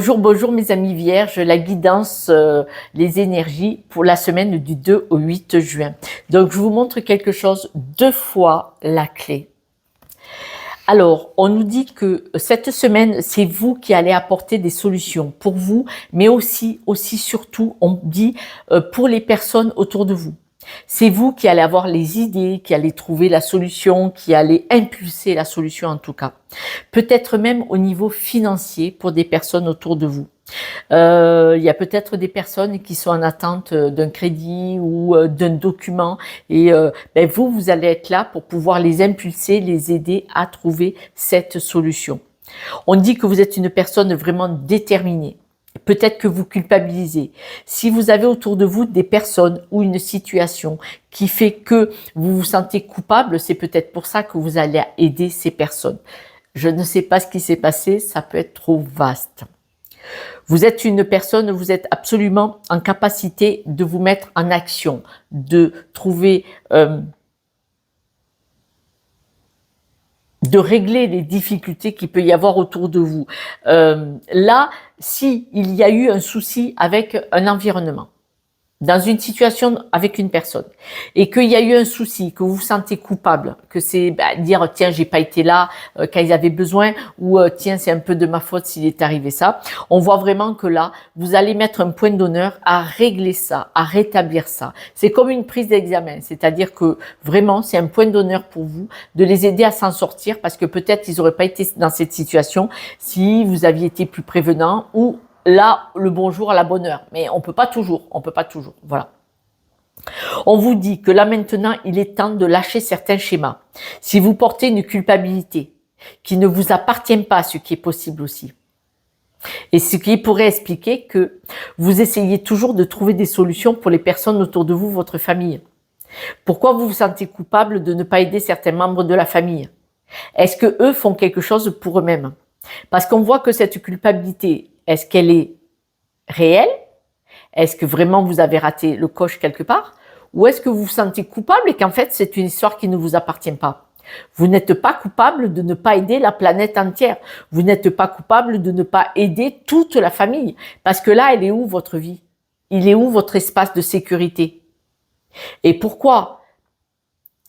Bonjour, bonjour mes amis vierges, la guidance, les énergies pour la semaine du 2 au 8 juin. Donc je vous montre quelque chose, 2 fois la clé. Alors, on nous dit que cette semaine, c'est vous qui allez apporter des solutions pour vous, mais aussi surtout, on dit pour les personnes autour de vous. C'est vous qui allez avoir les idées, qui allez trouver la solution, qui allez impulser la solution en tout cas. Peut-être même au niveau financier pour des personnes autour de vous. Il y a peut-être des personnes qui sont en attente d'un crédit ou d'un document et vous allez être là pour pouvoir les impulser, les aider à trouver cette solution. On dit que vous êtes une personne vraiment déterminée. Peut-être que vous culpabilisez. Si vous avez autour de vous des personnes ou une situation qui fait que vous vous sentez coupable, c'est peut-être pour ça que vous allez aider ces personnes. Je ne sais pas ce qui s'est passé, ça peut être trop vaste. Vous êtes une personne, vous êtes absolument en capacité de vous mettre en action, de trouver, de régler les difficultés qu'il peut y avoir autour de vous. Là, si il y a eu un souci avec un environnement, dans une situation avec une personne, et qu'il y a eu un souci, que vous vous sentez coupable, que c'est dire tiens j'ai pas été là quand ils avaient besoin, ou tiens c'est un peu de ma faute s'il est arrivé ça, on voit vraiment que là vous allez mettre un point d'honneur à régler ça, à rétablir ça. C'est comme une prise d'examen, c'est-à-dire que vraiment c'est un point d'honneur pour vous de les aider à s'en sortir, parce que peut-être ils n'auraient pas été dans cette situation si vous aviez été plus prévenant, ou là, le bonjour à la bonne heure. Mais on peut pas toujours, voilà. On vous dit que là maintenant, il est temps de lâcher certains schémas. Si vous portez une culpabilité qui ne vous appartient pas, ce qui est possible aussi. Et ce qui pourrait expliquer que vous essayez toujours de trouver des solutions pour les personnes autour de vous, votre famille. Pourquoi vous vous sentez coupable de ne pas aider certains membres de la famille? Est-ce que eux font quelque chose pour eux-mêmes? Parce qu'on voit que cette culpabilité, est-ce qu'elle est réelle? Est-ce que vraiment vous avez raté le coche quelque part? Ou est-ce que vous vous sentez coupable et qu'en fait c'est une histoire qui ne vous appartient pas? Vous n'êtes pas coupable de ne pas aider la planète entière. Vous n'êtes pas coupable de ne pas aider toute la famille. Parce que là, elle est où votre vie? Il est où votre espace de sécurité? Et pourquoi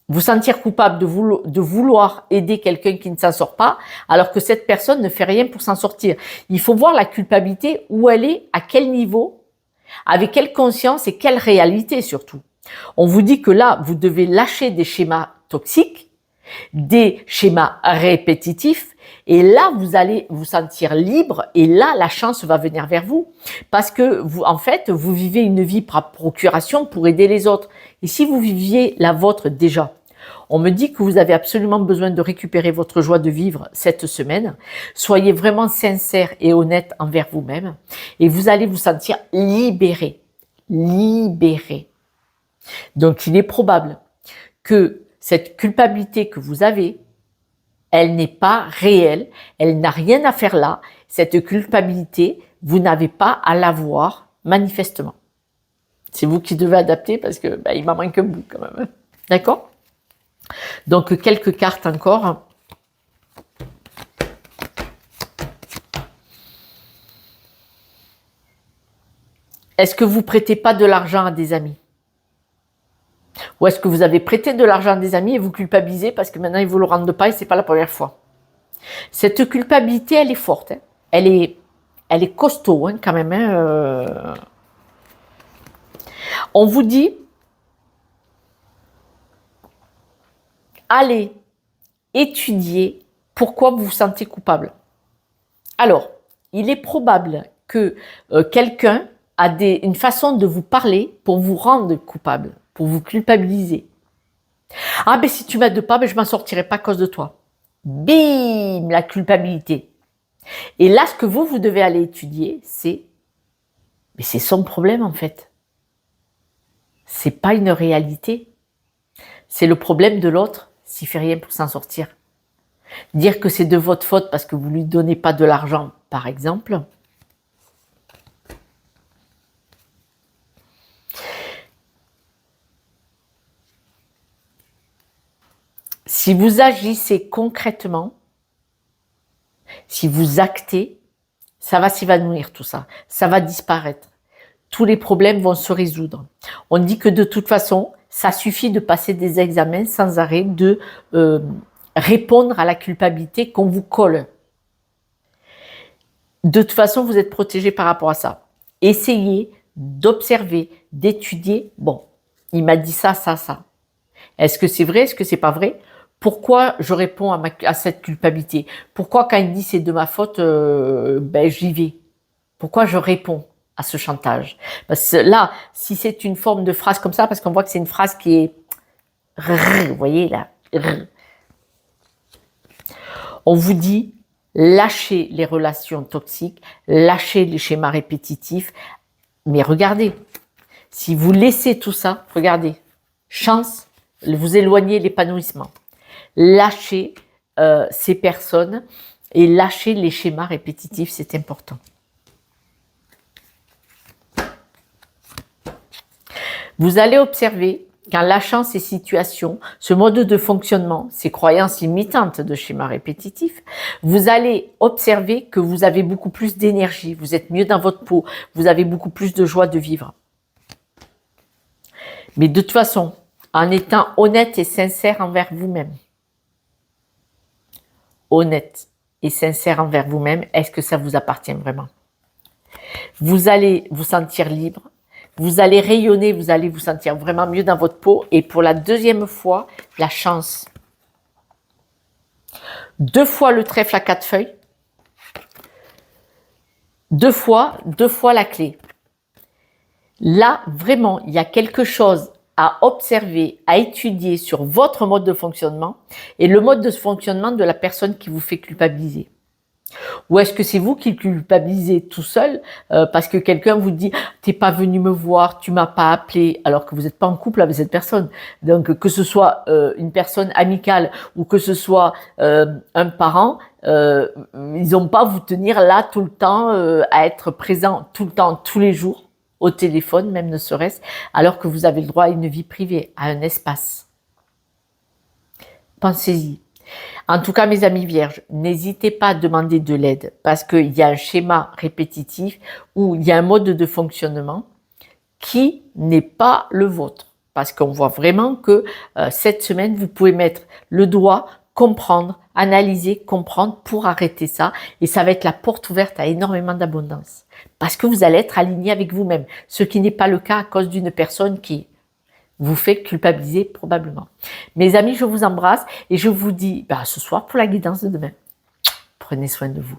vous sentir coupable de vouloir aider quelqu'un qui ne s'en sort pas, alors que cette personne ne fait rien pour s'en sortir? Il faut voir la culpabilité, où elle est, à quel niveau, avec quelle conscience et quelle réalité surtout. On vous dit que là, vous devez lâcher des schémas toxiques, des schémas répétitifs, et là, vous allez vous sentir libre, et là, la chance va venir vers vous. Parce que vous, en fait, vous vivez une vie par procuration pour aider les autres. Et si vous viviez la vôtre déjà, on me dit que vous avez absolument besoin de récupérer votre joie de vivre cette semaine. Soyez vraiment sincère et honnête envers vous-même, et vous allez vous sentir libéré. Libéré. Donc, il est probable que cette culpabilité que vous avez, elle n'est pas réelle, elle n'a rien à faire là. Cette culpabilité, vous n'avez pas à l'avoir manifestement. C'est vous qui devez adapter, parce que il m'en manque un bout quand même. D'accord? Donc quelques cartes encore. Est-ce que vous prêtez pas de l'argent à des amis? Ou est-ce que vous avez prêté de l'argent à des amis et vous culpabilisez parce que maintenant ils vous le rendent pas et c'est pas la première fois? Cette culpabilité, elle est forte. Hein. Elle est costaud hein, quand même. Hein. On vous dit, allez étudier pourquoi vous vous sentez coupable. Alors, il est probable que quelqu'un a une façon de vous parler pour vous rendre coupable, pour vous culpabiliser. Ah ben si tu m'aides pas, je m'en sortirai pas à cause de toi. Bim, la culpabilité. Et là, ce que vous devez aller étudier, c'est son problème en fait. C'est pas une réalité. C'est le problème de l'autre s'il fait rien pour s'en sortir. Dire que c'est de votre faute parce que vous lui donnez pas de l'argent, par exemple. Si vous agissez concrètement, si vous actez, Ça va s'évanouir tout ça. Ça va disparaître. Tous les problèmes vont se résoudre. On dit que de toute façon, ça suffit de passer des examens sans arrêt, de répondre à la culpabilité qu'on vous colle. De toute façon, vous êtes protégé par rapport à ça. Essayez d'observer, d'étudier. Bon, il m'a dit ça, ça, ça. Est-ce que c'est vrai? Est-ce que c'est pas vrai? Pourquoi je réponds à cette culpabilité? Pourquoi quand il dit c'est de ma faute, j'y vais? Pourquoi je réponds à ce chantage? Parce que là, si c'est une forme de phrase comme ça, parce qu'on voit que c'est une phrase qui est... Vous voyez là? On vous dit, lâchez les relations toxiques, lâchez les schémas répétitifs. Mais regardez, si vous laissez tout ça, regardez, chance, vous éloignez l'épanouissement. Lâchez ces personnes et lâchez les schémas répétitifs, c'est important. Vous allez observer qu'en lâchant ces situations, ce mode de fonctionnement, ces croyances limitantes de schémas répétitifs, vous allez observer que vous avez beaucoup plus d'énergie, vous êtes mieux dans votre peau, vous avez beaucoup plus de joie de vivre. Mais de toute façon, en étant honnête et sincère envers vous-même, honnête et sincère envers vous-même, est-ce que ça vous appartient vraiment? Vous allez vous sentir libre, vous allez rayonner, vous allez vous sentir vraiment mieux dans votre peau. Et pour la deuxième fois, la chance. 2 fois le trèfle à 4 feuilles. 2 fois la clé. Là, vraiment, il y a quelque chose à observer, à étudier sur votre mode de fonctionnement et le mode de fonctionnement de la personne qui vous fait culpabiliser. Ou est-ce que c'est vous qui culpabilisez tout seul parce que quelqu'un vous dit « t'es pas venu me voir, tu m'as pas appelé » alors que vous n'êtes pas en couple avec cette personne. Donc que ce soit une personne amicale ou que ce soit un parent, ils n'ont pas à vous tenir là tout le temps, à être présent tout le temps, tous les jours, au téléphone, même ne serait-ce, alors que vous avez le droit à une vie privée, à un espace. Pensez-y. En tout cas, mes amis vierges, n'hésitez pas à demander de l'aide parce qu'il y a un schéma répétitif ou il y a un mode de fonctionnement qui n'est pas le vôtre. Parce qu'on voit vraiment que cette semaine, vous pouvez mettre le doigt, comprendre, analyser, comprendre pour arrêter ça. Et ça va être la porte ouverte à énormément d'abondance. Parce que vous allez être aligné avec vous-même. Ce qui n'est pas le cas à cause d'une personne qui vous fait culpabiliser probablement. Mes amis, je vous embrasse et je vous dis à ce soir pour la guidance de demain. Prenez soin de vous.